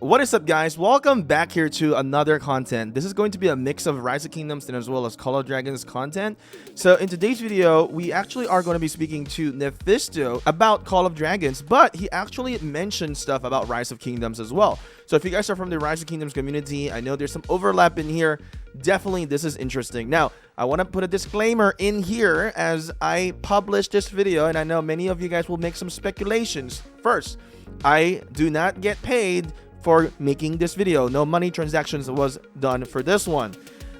What is up, guys? Welcome back here to another content. This is going to be a mix of Rise of Kingdoms and as well as Call of Dragons content. So in today's video, we actually are going to be speaking to Nephisto about Call of Dragons, but he actually mentioned stuff about Rise of Kingdoms as well. So if you guys are from the Rise of Kingdoms community, I know there's some overlap in here. Definitely, this is interesting. Now, I want to put a disclaimer in here as I publish this video, and I know many of you guys will make some speculations. First, I do not get paid for making this video. No money transactions was done for this one.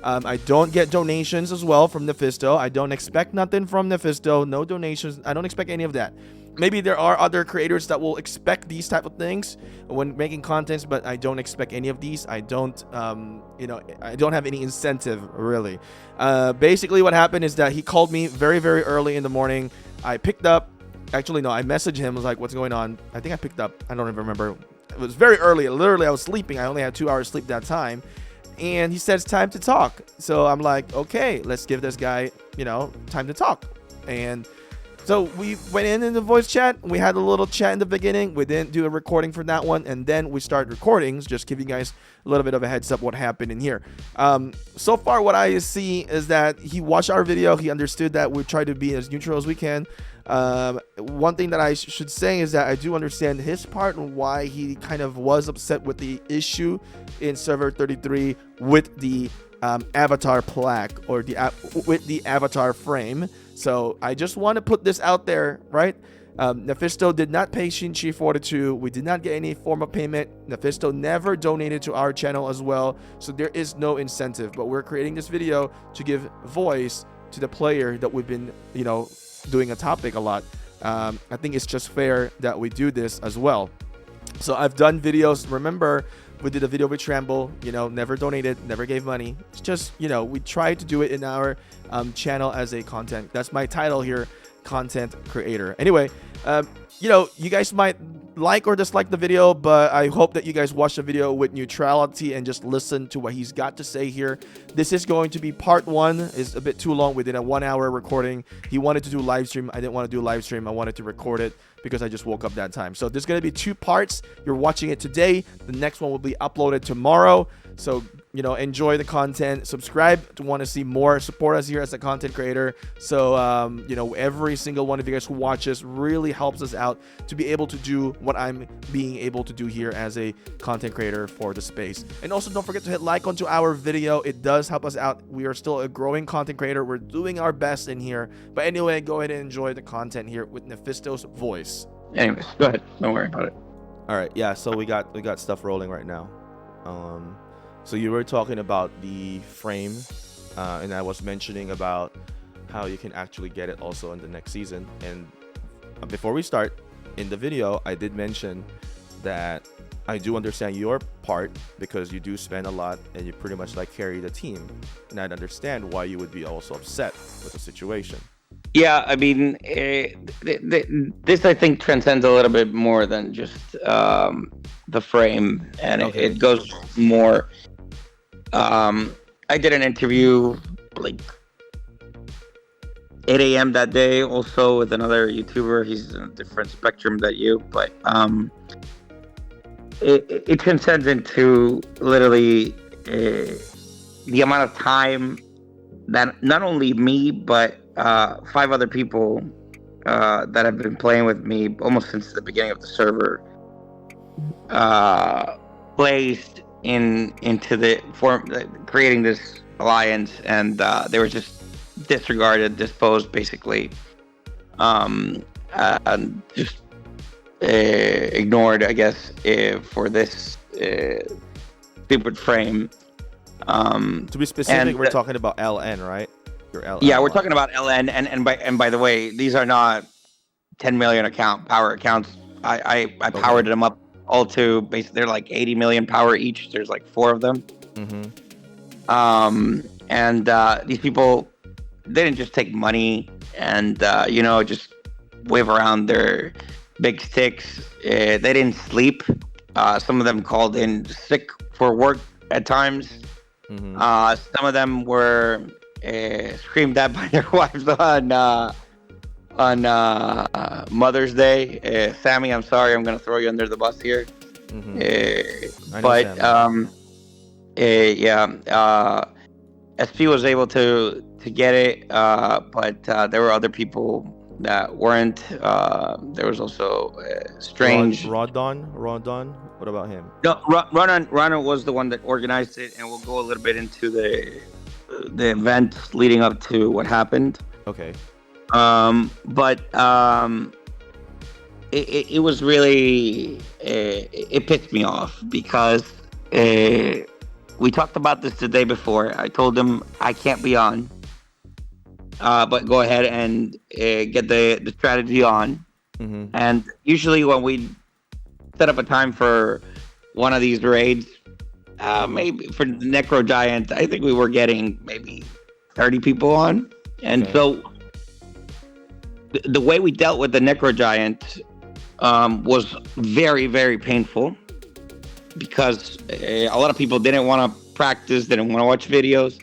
I don't get donations as well from Nephisto. I don't expect nothing from Nephisto. No donations. I don't expect any of that. Maybe there are other creators that will expect these type of things when making contents, but I don't expect any of these. I don't, I don't have any incentive really. Basically, what happened is that he called me very, very early in the morning. I picked up. Actually, no, I messaged him. I was like, "What's going on?" I think I picked up. I don't even remember. It was very early. Literally, I was sleeping. I only had 2 hours sleep that time. And he said, it's time to talk. So I'm like, okay, let's give this guy, time to talk. And so we went in the voice chat. We had a little chat in the beginning. We didn't do a recording for that one. And then we started recordings, just giving you guys a little bit of a heads up what happened in here. So far, what I see is that he watched our video. He understood that we try to be as neutral as we can. One thing that I should say is that I do understand his part and why he kind of was upset with the issue in server 33 with the avatar plaque or with the avatar frame. So I just want to put this out there, right? Nephisto did not pay Shinchi 42. We did not get any form of payment. Nephisto never donated to our channel as well. So there is no incentive, but we're creating this video to give voice to the player that we've been, doing a topic a lot. I think it's just fair that we do this as well. So I've done videos. Remember, we did a video with Tramble, never donated, never gave money. It's just, we try to do it in our channel as a content. That's my title here, content creator. Anyway, you guys might like or dislike the video, but I hope that you guys watch the video with neutrality and just listen to what he's got to say here. This is going to be part one. It's a bit too long. We did a 1 hour recording. He wanted to do live stream. I didn't want to do live stream. I wanted to record it because I just woke up that time. So there's going to be 2 parts. You're watching it today. The next one will be uploaded tomorrow. So, enjoy the content. Subscribe to want to see more. Support us here as a content creator. So, every single one of you guys who watches really helps us out to be able to do what I'm being able to do here as a content creator for the space. And also, don't forget to hit like onto our video. It does help us out. We are still a growing content creator. We're doing our best in here. But anyway, go ahead and enjoy the content here with Nephisto's voice. Anyways, go ahead. Don't worry about it. All right. Yeah. So we got stuff rolling right now. So you were talking about the frame, and I was mentioning about how you can actually get it also in the next season. And before we start, in the video, I did mention that I do understand your part because you do spend a lot and you pretty much carry the team. And I'd understand why you would be also upset with the situation. Yeah, I mean, this I think transcends a little bit more than just the frame, and Okay. it goes more. I did an interview 8 a.m. that day, also with another YouTuber. He's in a different spectrum than you, but it transcends into literally the amount of time that not only me but 5 other people that have been playing with me almost since the beginning of the server placed into the form, creating this alliance, and they were just disregarded, disposed, basically, and just ignored, I guess, for this stupid frame. To be specific, we're talking about LN, right? Your LN. Yeah, we're talking about LN, and by the way, these are not 10 million power accounts. I powered them up all to basically they're 80 million power each. There's 4 of them. Mm-hmm. And these people, they didn't just take money and just wave around their big sticks. They didn't sleep. Some of them called in sick for work at times. Mm-hmm. Some of them were screamed at by their wives on Mother's Day. Sammy, I'm sorry, I'm gonna throw you under the bus here. I But understand. yeah, SP was able to get it, but there were other people that weren't. There was also Strange. Rodon. What about him? No, Run was the one that organized it, and we'll go a little bit into the event leading up to what happened. Okay. But it was really it pissed me off because we talked about this the day before. I told him I can't be on, but go ahead and get the strategy on. Mm-hmm. And usually when we set up a time for one of these raids, maybe for the Necro Giant, I think we were getting maybe 30 people on. And Okay. so the way we dealt with the Necro Giant was very, very painful because a lot of people didn't want to practice, didn't want to watch videos.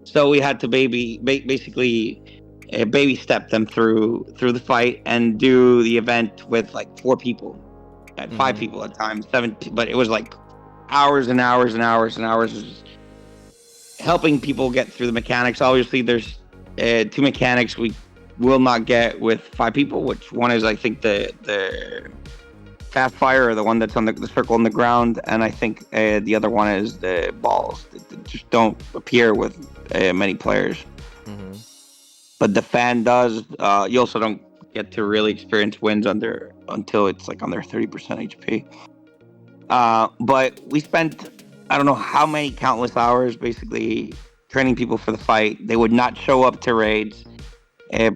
So we had to basically baby step them through the fight and do the event with like 4 people, at 5 people at times, 7. But it was like hours and hours and hours and hours of just helping people get through the mechanics. Obviously, there's 2 mechanics we will not get with 5 people. Which one is, I think, the fast fire, or the one that's on the circle on the ground, and I think the other one is the balls that just don't appear with many players. Mm-hmm. But the fan does. You also don't get to really experience wins until it's like on their 30% HP. But we spent, I don't know how many countless hours basically training people for the fight. They would not show up to raids.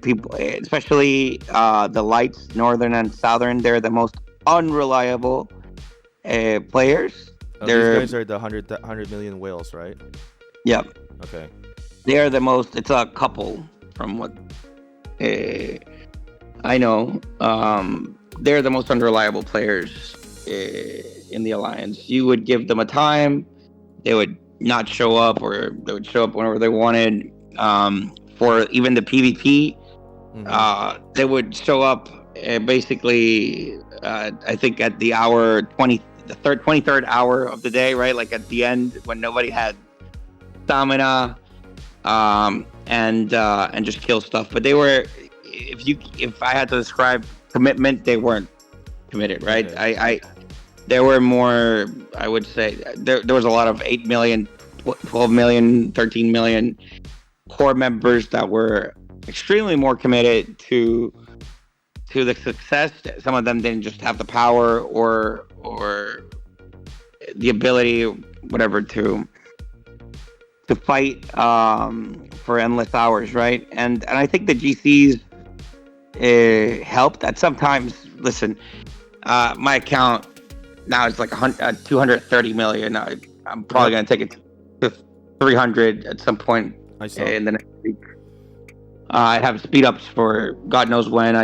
People, especially the lights, northern and southern, they're the most unreliable players. Oh, these guys are the 100 million whales, right? Yep. Okay. They're the most. It's a couple from what I know. They're the most unreliable players in the alliance. You would give them a time, they would not show up, or they would show up whenever they wanted. For even the PvP, they would show up basically. I think at the hour 20, the 23rd hour of the day, right? Like at the end when nobody had stamina, and just kill stuff. But they were, if I had to describe commitment, they weren't committed, right? Okay. There were more, I would say, there was a lot of 8 million, 12 million, 13 million core members that were extremely more committed to the success. Some of them didn't just have the power or the ability, whatever, to fight for endless hours, right? And I think the GCs helped. That sometimes, listen, my account now is like 230 million. I'm probably going to take it to 300 at some point in the next week. I have speed ups for God knows when.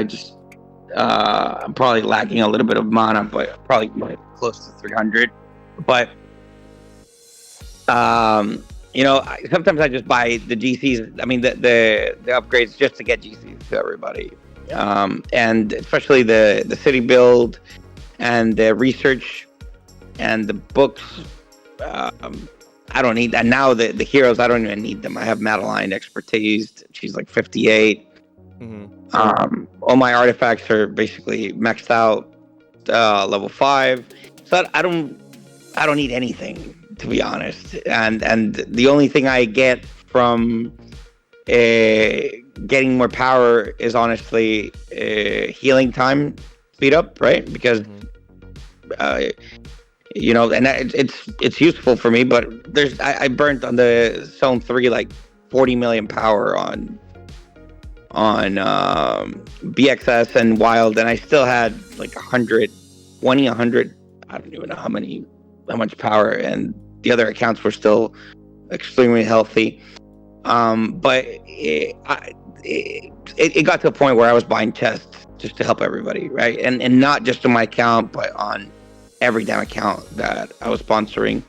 I'm probably lacking a little bit of mana, but probably close to 300. But sometimes I just buy the GCs. I mean, the upgrades just to get GCs to everybody, and especially the city build and the research and the books. I don't need that now. The heroes, I don't even need them. I have Madeline expertise. She's like 58. All my artifacts are basically maxed out, level 5. So I don't need anything, to be honest. And the only thing I get from getting more power is honestly healing time speed up, right? Because and it's useful for me. But I burnt on the Zone 3 like 40 million power on BXS and Wild, and I still had like 100. I don't even know how much power, and the other accounts were still extremely healthy. But it got to a point where I was buying chests just to help everybody, right? And not just on my account, but on every damn account that I was sponsoring.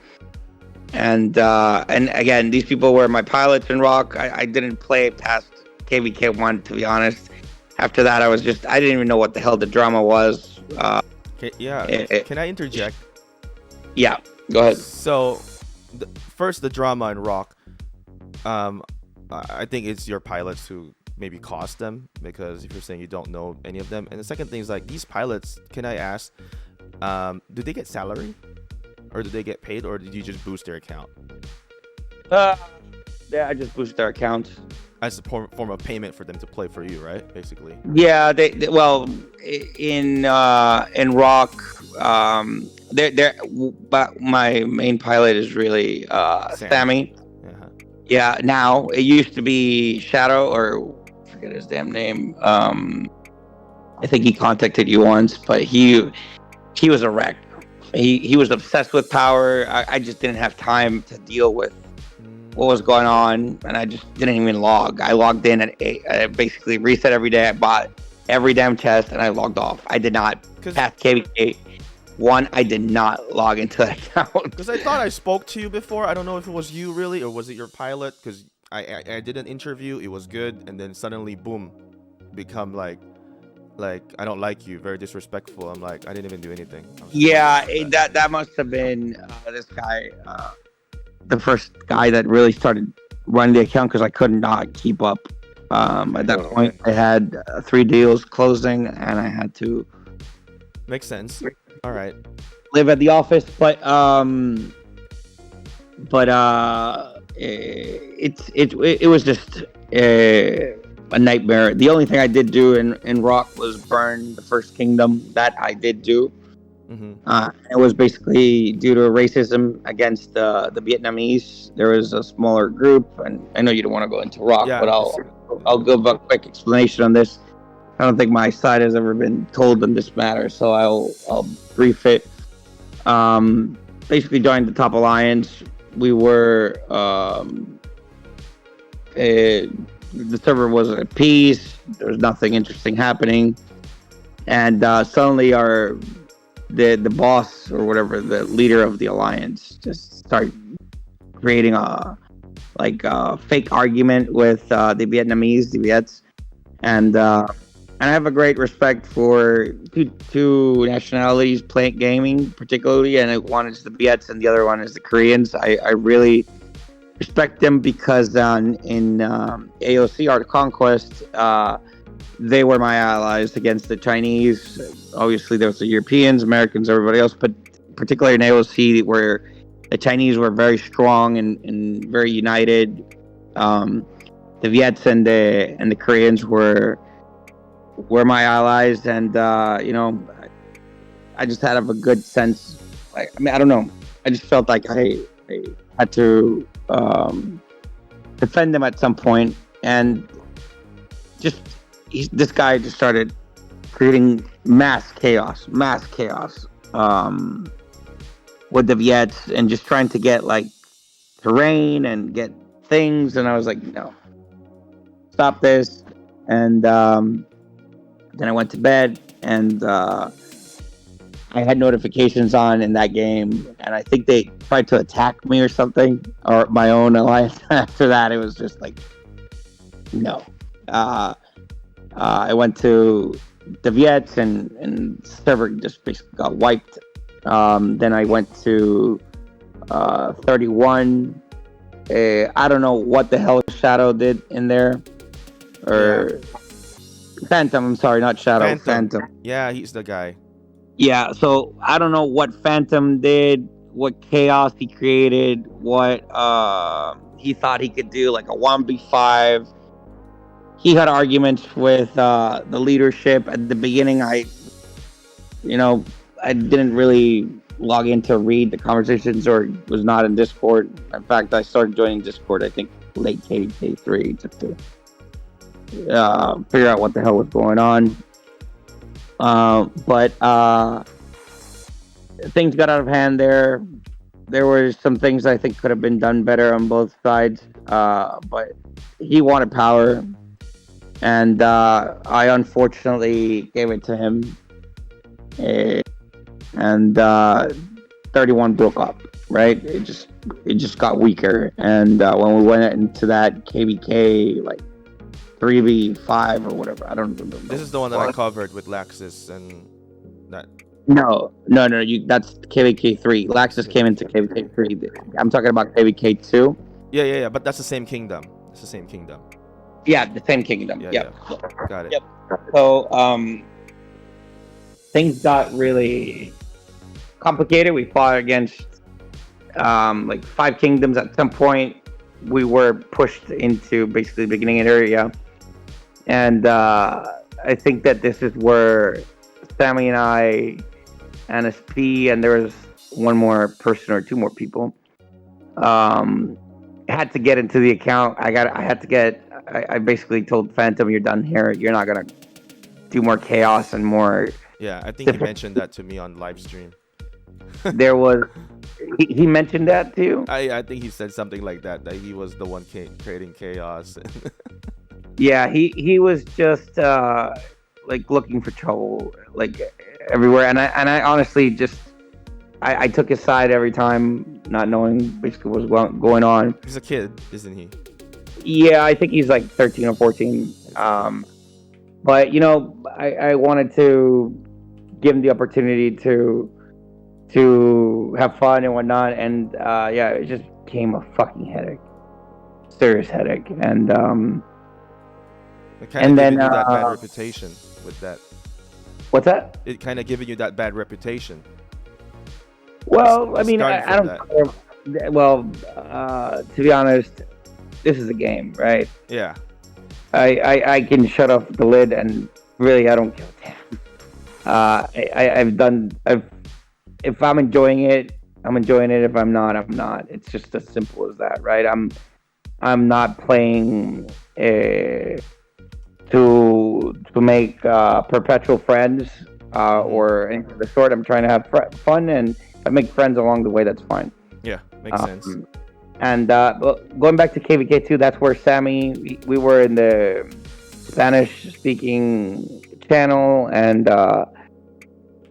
And again, these people were my pilots in ROK. I didn't play past KVK1, to be honest. After that, I didn't even know what the hell the drama was. Can I interject? Yeah, go ahead. So, first the drama in ROK. I think it's your pilots who maybe cost them, because if you're saying you don't know any of them, and the second thing is like these pilots. Can I ask, do they get salary, or do they get paid, or did you just boost their account Yeah, I just boosted their accounts. as a form of payment for them to play for you, right? Basically. Yeah, they well in ROK, but my main pilot is really Sammy. Uh-huh. Yeah, now it used to be Shadow, or I forget his damn name. I think he contacted you once, but he was a wreck. He was obsessed with power. I just didn't have time to deal with what was going on, and I just didn't even log. I logged in at 8. I basically reset every day. I bought every damn chest, and I logged off. I did not pass KVK 1. I did not log into that account. Because I thought I spoke to you before. I don't know if it was you really, or was it your pilot? Because I did an interview. It was good, and then suddenly, boom, become like I don't like you, very disrespectful. I'm like, I didn't even do anything. Yeah, that must have been this guy, the first guy that really started running the account, because I could not keep up. At that point, I had 3 deals closing, and I had to makes sense. All right, live at the office, but it was just a nightmare. The only thing I did do in ROK was burn the first kingdom. That I did do. It was basically due to racism against the Vietnamese. There was a smaller group, and I know you don't want to go into ROK, but I'll give a quick explanation on this. I don't think my side has ever been told on this matter, so I'll brief it. Basically, joined the Top Alliance. We were the server was at peace. There was nothing interesting happening, and suddenly the boss, or whatever, the leader of the alliance, just started creating a fake argument with the Vietnamese, the Viets, and I have a great respect for two nationalities playing gaming, particularly, and one is the Viets and the other one is the Koreans. I really respect them because in AOC Art of Conquest, they were my allies against the Chinese. Obviously, there was the Europeans, Americans, everybody else, but particularly in AOC, where the Chinese were very strong and very united. The Viets and the Koreans were my allies, and I just had a good sense. I don't know. I just felt like I had to defend them at some point, and this guy just started creating mass chaos with the Viets, and just trying to get terrain and get things, and I was like, no, stop this. And then I went to bed, and I had notifications on in that game, and I think they tried to attack me or something, or my own alliance. After that, it was just like, no. I went to the Viets, and server just basically got wiped. Then I went to 31. I don't know what the hell Shadow did in there, or Phantom. I'm sorry, not Shadow. Phantom. Yeah, he's the guy. Yeah, so I don't know what Phantom did, what chaos he created, what he thought he could do, like a 1v5. He had arguments with the leadership at the beginning. I didn't really log in to read the conversations, or was not in Discord. In fact, I started joining Discord, I think, late KK3, just to figure out what the hell was going on. But things got out of hand there. There were some things I think could have been done better on both sides. But he wanted power, and I unfortunately gave it to him. And 31 broke up, right? It just got weaker. And when we went into that KBK, 3v5 or whatever, I don't remember. This is the one that I covered with Laxus and that. No. That's KVK3. Laxus came into KVK3. I'm talking about KVK2. Yeah. But that's the same kingdom. It's the same kingdom. Yeah, the same kingdom. Yeah. Yep. Got it. Yep. So things got really complicated. We fought against like 5 kingdoms at some point. We were pushed into basically the beginning area, and I think that this is where Sammy and I, NSP, and there was one more person or 2 more people, had to get into the account. I basically told Phantom, "You're done here. You're not gonna do more chaos and more." Yeah, I think he mentioned that to me on live stream. There was he mentioned that too. I think he said something like that he was the one creating chaos. Yeah, he was just like looking for trouble like everywhere, and I honestly just I took his side every time, not knowing basically what was going on. He's a kid, isn't he? Yeah, I think he's like 13 or 14. But you know, I wanted to give him the opportunity to have fun and whatnot, and yeah, it just became a fucking headache, serious headache, and it kind of giving you that bad reputation with that. What's that? It kind of giving you that bad reputation. Well, I mean, I don't care. Well, to be honest, this is a game, right? Yeah. I can shut off the lid, and really, I don't give a damn. If I'm enjoying it, I'm enjoying it. If I'm not, I'm not. It's just as simple as that, right? I'm not playing to make perpetual friends or anything of the sort. I'm trying to have fun, and if I make friends along the way, that's fine. Yeah, makes sense. And going back to KVK2, that's where Sammy, we were in the Spanish-speaking channel, and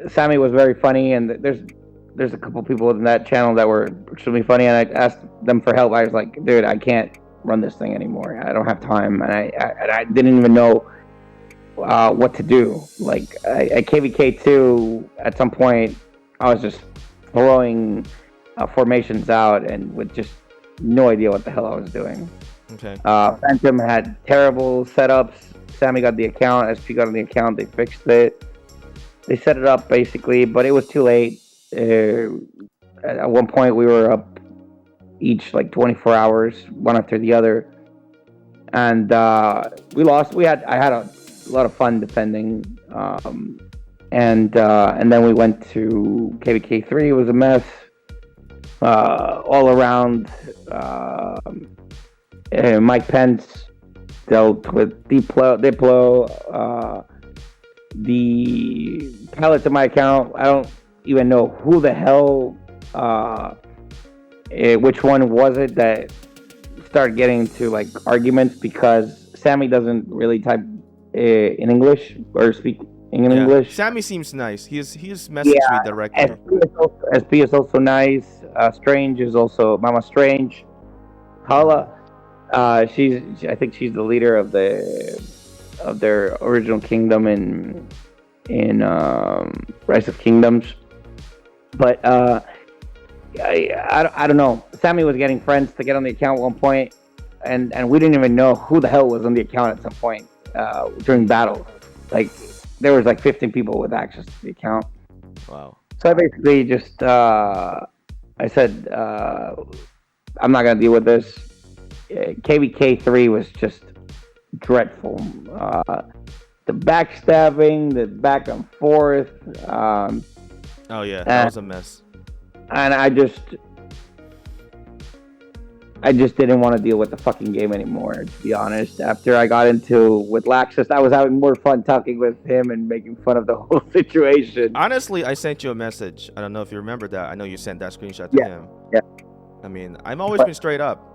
Sammy was very funny, and there's a couple people in that channel that were extremely funny, and I asked them for help. I was like, dude, I can't run this thing anymore. I don't have time, and I didn't even know what to do. Like at KVK2, at some point, I was just throwing formations out and with just no idea what the hell I was doing. Okay. Phantom had terrible setups. Sammy got the account. SP got on the account. They fixed it. They set it up basically, but it was too late. At one point, we were up each like 24 hours, one after the other, and we lost. I had a lot of fun defending, and then we went to KVK3. It was a mess all around. Mike Pence dealt with Diplo. The pilots of my account, I don't even know who the hell, which one was it that started getting into like arguments because Sammy doesn't really type in English or speak in English. Sammy seems nice. He's messaged me directly. SP is also nice. Strange is also Mama Strange. Hala, I think she's the leader of their original kingdom in Rise of Kingdoms. But I don't know. Sammy was getting friends to get on the account at one point, and we didn't even know who the hell was on the account at some point during battle. Like there was like 15 people with access to the account. Wow. So I basically just I said I'm not gonna deal with this. KVK3 was just dreadful. The backstabbing, the back and forth. Oh yeah, that was a mess. And I just didn't want to deal with the fucking game anymore, to be honest. After I got into with Laxus, I was having more fun talking with him and making fun of the whole situation. Honestly, I sent you a message. I don't know if you remember that. I know you sent that screenshot to him. Yeah. I mean, I've always been straight up.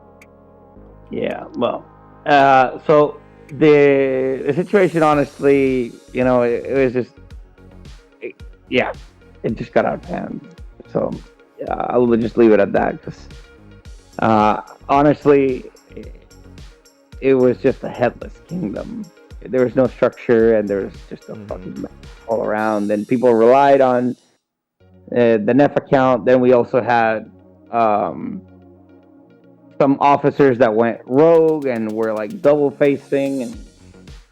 Yeah, well, so the situation, honestly, you know, it was just, it just got out of hand. So I will just leave it at that, because honestly, it was just a headless kingdom. There was no structure, and there was just a fucking mess all around. And people relied on the Neff account. Then we also had some officers that went rogue and were like double facing, and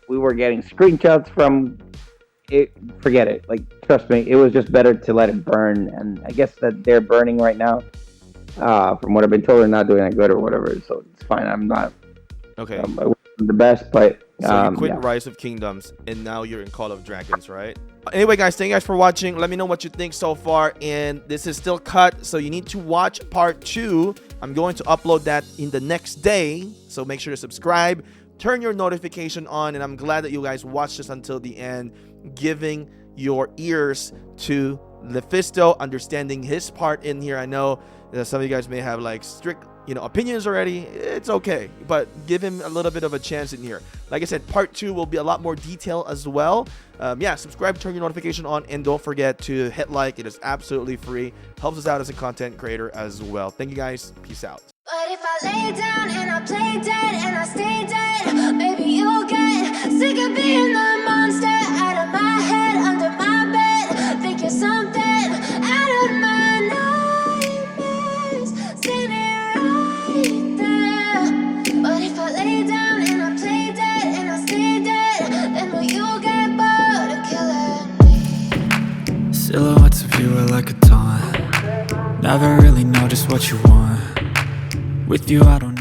we were getting screenshots from it. Forget it. Like, trust me, it was just better to let it burn. And I guess that they're burning right now. From what I've been told, they're not doing that good or whatever. So it's fine. I'm not Okay. I wasn't the best, but So you quit yeah. Rise of Kingdoms, and now you're in Call of Dragons, right? Anyway, guys, thank you guys for watching. Let me know what you think so far. And this is still cut, so you need to watch part 2. I'm going to upload that in the next day, so make sure to subscribe, turn your notification on, and I'm glad that you guys watched this until the end, giving your ears to Nephisto, understanding his part in here. I know that some of you guys may have like strict opinions already. It's okay, but give him a little bit of a chance in here. Like I said, part 2 will be a lot more detail as well. Yeah, subscribe, turn your notification on, and don't forget to hit like. It is absolutely free, helps us out as a content creator as well. Thank you guys, peace out. But if I lay down and I play dead and I stay dead, maybe you'll get sick of being the monster out of my head, under my bed, thinking something out of my nightmares, standing right there. But if I lay down and I play dead and I stay dead, then will you get bored of killing me? Silhouettes of you are like a taunt. Never really know just what you want. With you I don't